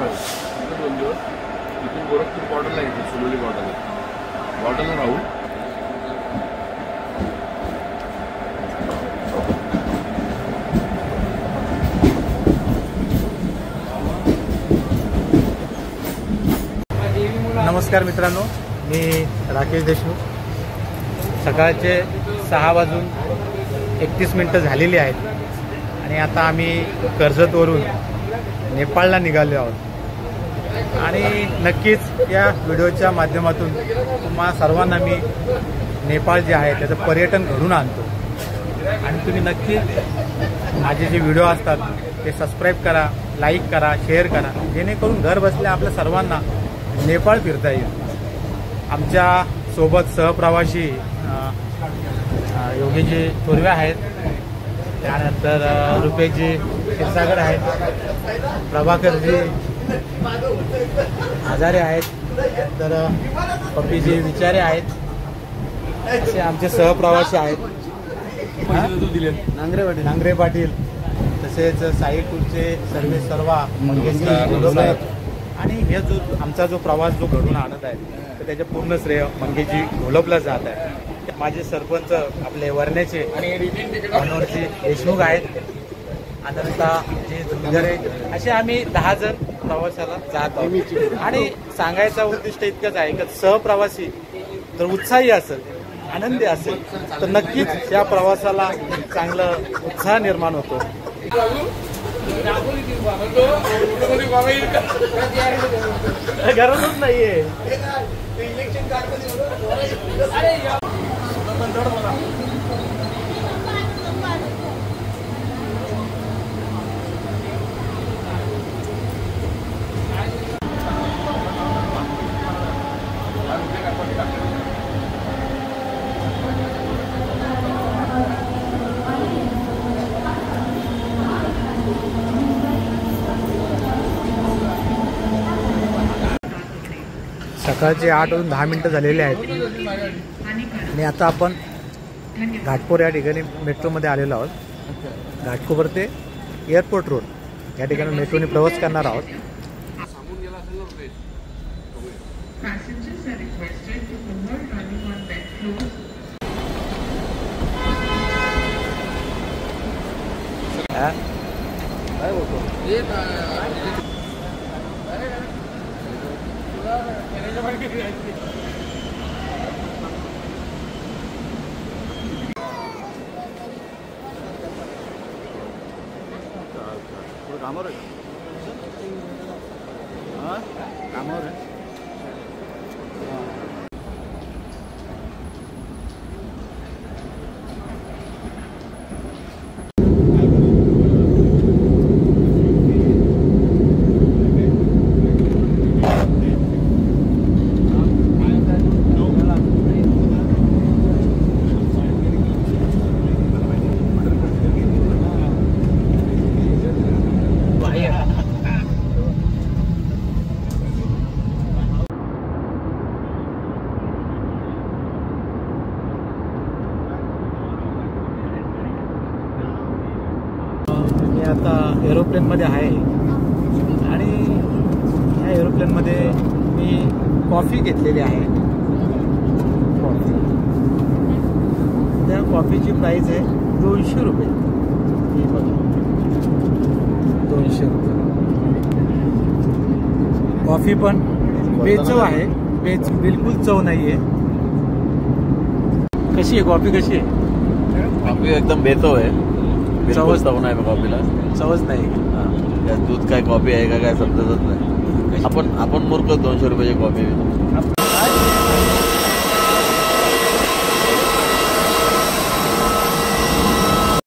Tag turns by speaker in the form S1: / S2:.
S1: तिथं 2 दिवस, इथून गोरखपूर बॉर्डरला येते, सुलोली बॉर्डरला राहू.
S2: नमस्कार मित्रांनो, मी राकेश देशमुख. सकाळचे 6:31 झालेली आहेत आणि आता आम्ही कर्जतवरून नेपाळला निघालो आहोत. आणि नक्कीच या व्हिडिओच्या माध्यमातून तुम्हा सर्वांना मी नेपाळ जे आहे त्याचं पर्यटन घडून आणतो. आणि तुम्ही नक्की माझे जे व्हिडिओ असतात ते सबस्क्राईब करा, लाईक करा, शेअर करा, जेणेकरून घर बसल्या आपल्या सर्वांना नेपाळ फिरता येईल. आमच्या सोबत सहप्रवासी योगीजी थोरवे आहेत, त्यानंतर रुपेशजी क्षीरसागर आहेत, प्रभाकरजी हजारे आहेत, तर पप्पीजी विचारे आहेत. असे आमचे सहप्रवासी आहेत. नांगरे पाटील, तसेच साई टूरचे सर्वा मंगेशजी आहेत. आणि हे जो आमचा जो प्रवास जो घडून आणत आहे तर त्याचे पूर्ण श्रेय मंगेशजी घोलपला जात आहे. माझे सरपंच आपले वरण्याचे मनोहरजी देशमुख आहेत, अनंताजी धुंजरे, असे आम्ही 10 जण प्रवासाला जात आहोत. आणि सांगायचं उद्दिष्ट इतकंच आहे की सहप्रवासी जर उत्साही असेल, आनंदी असेल तर नक्कीच या प्रवासाला चांगलं उत्साह निर्माण होतो. गरजच नाहीये. सकाळचे 8:10 झालेले आहेत आणि आता आपण घाटकोपर या ठिकाणी मेट्रोमध्ये आलेलो आहोत. घाटकोपर ते एअरपोर्ट रोड या ठिकाणी मेट्रोने प्रवास करणार आहोत. कामावर आहे. आता एरोप्लेनमध्ये आहे आणि या एरोप्लेनमध्ये मी कॉफी घेतलेली आहे. त्या कॉफीची प्राईस आहे 200 रुपये. 200 रुपये. कॉफी पण बेचव आहे, बिलकुल चव नाही आहे. कशी आहे कॉफी? कशी आहे
S1: कॉफी? एकदम बेचव आहे. चवच नाही कॉफीला,
S2: चवच नाही.
S1: दूध काय कॉफी आहे का काय समजतच नाही. आपण मूर्ख 200 रुपयाची कॉफी.